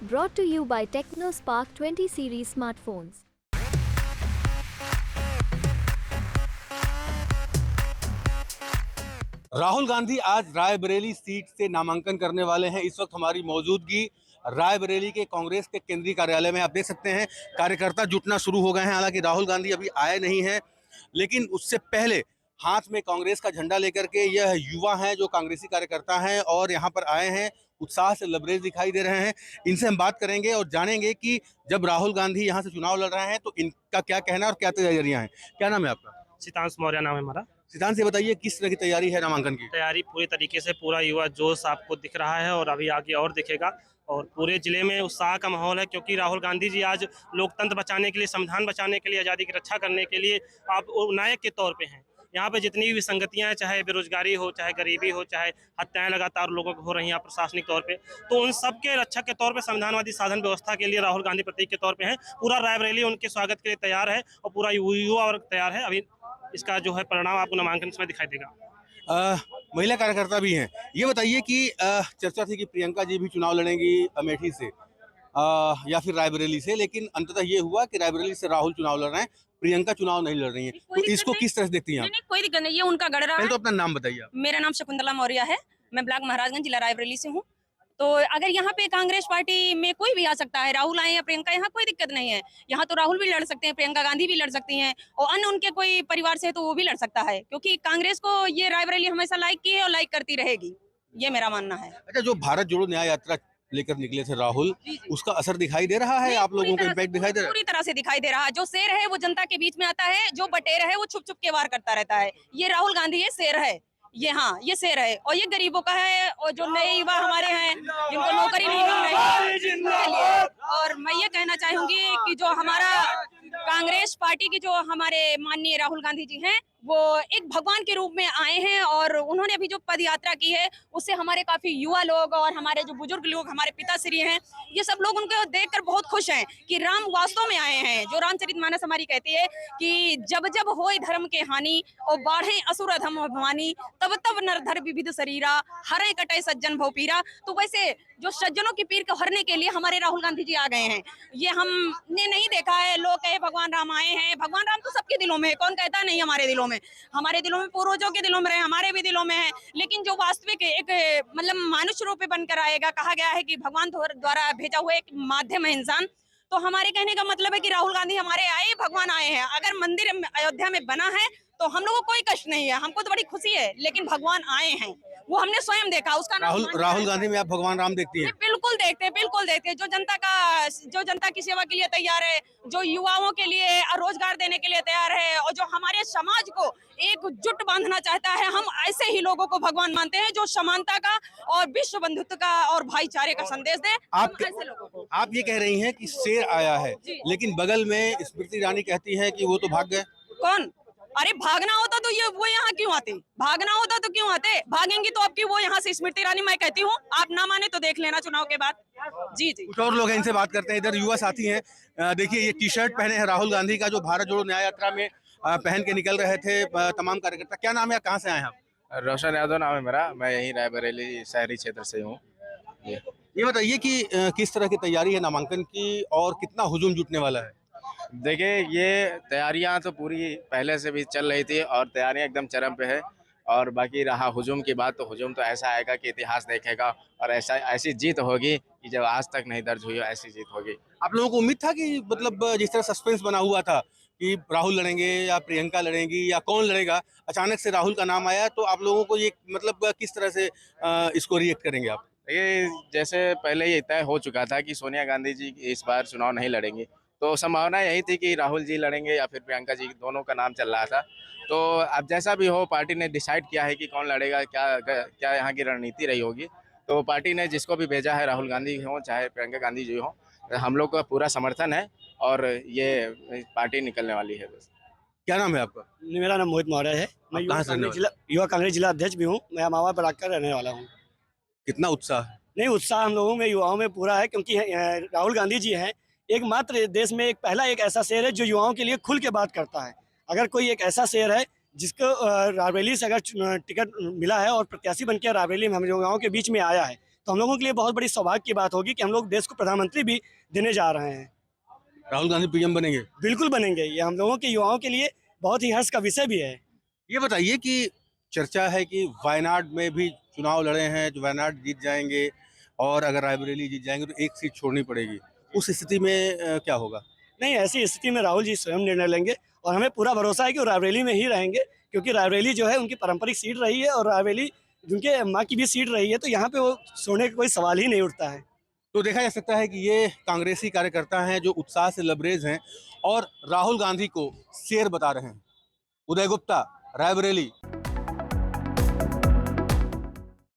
Brought to you by TechnoSpark 20 series smartphones. Rahul Gandhi आज Raebareli seat से नामांकन करने वाले हैं। इस वक्त हमारी मौजूदगी रायबरेली के कांग्रेस के केंद्रीय कार्यालय में। आप देख सकते हैं कार्यकर्ता जुटना शुरू हो गए हैं। हालांकि राहुल गांधी अभी आए नहीं हैं, लेकिन उससे पहले हाथ में कांग्रेस का झंडा लेकर के यह युवा हैं जो कांग्रेसी कार्यकर्ता हैं और यहाँ पर आए हैं। उत्साह से लबरेज दिखाई दे रहे हैं। इनसे हम बात करेंगे और जानेंगे कि जब राहुल गांधी यहाँ से चुनाव लड़ रहे हैं तो इनका क्या कहना है और क्या तैयारियां हैं। क्या नाम है आपका? सितांश मौर्य नाम है हमारा। सिद्धांत से बताइए, किस तरह की तैयारी है नामांकन की? तैयारी पूरी तरीके से, पूरा युवा जोश आपको दिख रहा है और अभी आगे और दिखेगा। और पूरे जिले में उत्साह का माहौल है, क्योंकि राहुल गांधी जी आज लोकतंत्र बचाने के लिए, संविधान बचाने के लिए, आज़ादी की रक्षा करने के लिए आप नायक के तौर पे हैं। यहाँ पे जितनी भी विसंगतियां हैं, चाहे बेरोजगारी हो, चाहे गरीबी हो, चाहे हत्याएं लगातार लोगों को हो रही हैं प्रशासनिक तौर पे, तो उन सब के रक्षक के तौर पे संविधानवादी साधन व्यवस्था के लिए राहुल गांधी प्रतीक के तौर पे हैं। पूरा रायबरेली उनके स्वागत के लिए तैयार है और पूरा युवा वर्ग तैयार है। अभी इसका जो है परिणाम आपको नामांकन में दिखाई देगा। महिला कार्यकर्ता भी हैं। ये बताइए कि चर्चा थी कि प्रियंका जी भी चुनाव लड़ेंगी अमेठी से या फिर रायबरेली से, लेकिन अंततः ये हुआ कि रायबरेली से राहुल चुनाव लड़ रहे हैं, प्रियंका चुनाव नहीं लड़ रही हैं। तो इसको किस तरह से देखती हैं आप? नहीं, कोई दिक्कत नहीं, ये उनका गढ़ रहा पहले है। तो अपना नाम बताइए आप। मेरा नाम शकुंतला मौर्य है। मैं ब्लॉक महाराजगंज जिला रायबरेली से हूँ। तो अगर यहाँ पे कांग्रेस पार्टी में कोई भी आ सकता है, राहुल आए या प्रियंका, यहाँ कोई दिक्कत नहीं है। यहाँ तो राहुल भी लड़ सकते हैं, प्रियंका गांधी भी लड़ सकती हैं, और अन्य उनके कोई परिवार से तो वो भी लड़ सकता है, क्योंकि कांग्रेस को ये रायबरेली हमेशा लाइक की है और लाइक करती रहेगी, ये मेरा मानना है। अच्छा, जो भारत जोड़ो न्याय यात्रा लेकर निकले थे राहुल, उसका असर दिखाई दे रहा है? आप लोगों को इम्पैक्ट दिखाई दे रहा है? पूरी तरह से दिखाई दे रहा है। जो शेर है वो जनता के बीच में आता है, जो बटेर है वो छुप छुप के वार करता रहता है। ये राहुल गांधी ये शेर है, ये हाँ ये शेर है, और ये गरीबों का है, और जो नए युवा हमारे हैं जिनको नौकरी नहीं मिल रही है। और मैं ये कहना चाहूंगी कि जो हमारा कांग्रेस पार्टी की जो हमारे माननीय राहुल गांधी जी हैं, वो एक भगवान के रूप में आए हैं, और उन्होंने अभी जो पद यात्रा की है उससे हमारे काफी युवा लोग और हमारे जो बुजुर्ग लोग, हमारे पिताश्री हैं, ये सब लोग उनको देखकर बहुत खुश हैं कि राम वास्तव में आए हैं। जो रामचरितमानस हमारी कहती है कि जब जब होए धर्म के हानि और बाढ़े असुर अधम भवानी, तब तब नरधर विविध शरीरा, हरे कटे सज्जन भव पीरा। तो वैसे जो सज्जनों की पीर को हरने के लिए हमारे राहुल गांधी जी आ गए हैं। ये हमने नहीं देखा है लोग कहे भगवान राम आए हैं। भगवान राम तो सबके दिलों में है, कौन कहता नहीं हमारे दिलों में। हमारे दिलों में, पूर्वजों के दिलों में रहे, हमारे भी दिलों में है। लेकिन जो वास्तविक एक मतलब मनुष्य रूप में बनकर आएगा, कहा गया है कि भगवान द्वारा भेजा हुआ एक माध्यम है इंसान। तो हमारे कहने का मतलब है कि राहुल गांधी हमारे आए, भगवान आए हैं। अगर मंदिर अयोध्या में बना है तो हम लोगों को कोई कष्ट नहीं है, हमको तो बड़ी खुशी है, लेकिन भगवान आए हैं वो हमने स्वयं देखा। उसका राहुल गांधी में आप भगवान राम देखती हैं? बिल्कुल देखते हैं, बिल्कुल देखते हैं। जो जनता की सेवा के लिए तैयार है, जो युवाओं के लिए रोजगार देने के लिए तैयार है, और जो हमारे समाज को एकजुट बांधना चाहता है, हम ऐसे ही लोगों को भगवान मानते हैं, जो समानता का और विश्व बंधुत्व का और भाईचारे का संदेश दे। ऐसे लोगों को आप ये कह रही हैं कि शेर आया है, लेकिन बगल में स्मृति ईरानी कहती है कि वो तो भाग गए। कौन? अरे भागना होता तो ये वो यहाँ क्यों आते? भागना होता तो क्यों आते? भागेंगी तो आपकी वो यहाँ से स्मृति ईरानी। मैं कहती हूँ आप ना माने तो देख लेना चुनाव के बाद। जी जी। कुछ और लोग हैं, इनसे बात करते हैं। इधर युवा साथी हैं। देखिए, ये टी शर्ट पहने हैं राहुल गांधी का, जो भारत जोड़ो न्याय यात्रा में पहन के निकल रहे थे तमाम कार्यकर्ता। क्या नाम है, कहाँ से आए हैं आप? रोशन यादव नाम है मेरा। मैं यहीं रायबरेली शहरी क्षेत्र से हूँ। ये बताइए कि किस तरह की तैयारी है नामांकन की और कितना हुजूम जुटने वाला है? देखिए, ये तैयारियां तो पूरी पहले से भी चल रही थी और तैयारियां एकदम चरम पे है। और बाकी रहा हुजूम की बात, तो हुजूम तो ऐसा आएगा कि इतिहास देखेगा, और ऐसी जीत होगी कि जब आज तक नहीं दर्ज हुई, ऐसी जीत होगी। आप लोगों को उम्मीद था कि मतलब जिस तरह सस्पेंस बना हुआ था कि राहुल लड़ेंगे या प्रियंका लड़ेंगी या कौन लड़ेगा, अचानक से राहुल का नाम आया, तो आप लोगों को ये मतलब किस तरह से इसको रिएक्ट करेंगे आप? ये जैसे पहले ये तय हो चुका था कि सोनिया गांधी जी इस बार चुनाव नहीं लड़ेंगे, तो संभावना यही थी कि राहुल जी लड़ेंगे या फिर प्रियंका जी, दोनों का नाम चल रहा था। तो अब जैसा भी हो, पार्टी ने डिसाइड किया है कि कौन लड़ेगा, क्या यहाँ की रणनीति रही होगी। तो पार्टी ने जिसको भी भेजा है, राहुल गांधी हो चाहे प्रियंका गांधी जी हो, हम लोग का पूरा समर्थन है और ये पार्टी निकलने वाली है। बस। क्या नाम है आपका? मेरा नाम मोहित मौर्य है। मैं युवा कांग्रेस जिला अध्यक्ष भी हूँ। मैं अमावा ब्लॉक का रहने वाला हूँ। कितना उत्साह है? नहीं, उत्साह हम लोगों में, युवाओं में पूरा है, क्योंकि राहुल गांधी जी हैं एकमात्र देश में पहला एक ऐसा शेर है जो युवाओं के लिए खुल के बात करता है। अगर कोई एक ऐसा शेर है जिसको रायबरेली से अगर टिकट मिला है और प्रत्याशी बनकर रायबरेली में हम युवाओं के बीच में आया है, तो हम लोगों के लिए बहुत बड़ी सौभाग्य की बात होगी कि हम लोग देश को प्रधानमंत्री भी देने जा रहे हैं। राहुल गांधी पीएम बनेंगे? बिल्कुल बनेंगे, ये हम लोगों के युवाओं के लिए बहुत ही हर्ष का विषय भी है। ये बताइए कि चर्चा है कि वायनाड में भी चुनाव लड़े हैं, जो वायनाड जीत जाएंगे और अगर रायबरेली जीत जाएंगे तो एक सीट छोड़नी पड़ेगी। उस स्थिति में क्या होगा? नहीं, ऐसी स्थिति में राहुल जी स्वयं निर्णय लेंगे और हमें पूरा भरोसा है कि वो रायबरेली में ही रहेंगे, क्योंकि रायबरेली जो है उनकी पारंपरिक सीट रही है और रायबरेली उनके माँ की भी सीट रही है, तो यहाँ पे वो छोड़ने का कोई सवाल ही नहीं उठता है। तो देखा जा सकता है कि ये कांग्रेसी कार्यकर्ता हैं जो उत्साह से लबरेज हैं और राहुल गांधी को शेर बता रहे हैं। उदय गुप्ता, रायबरेली।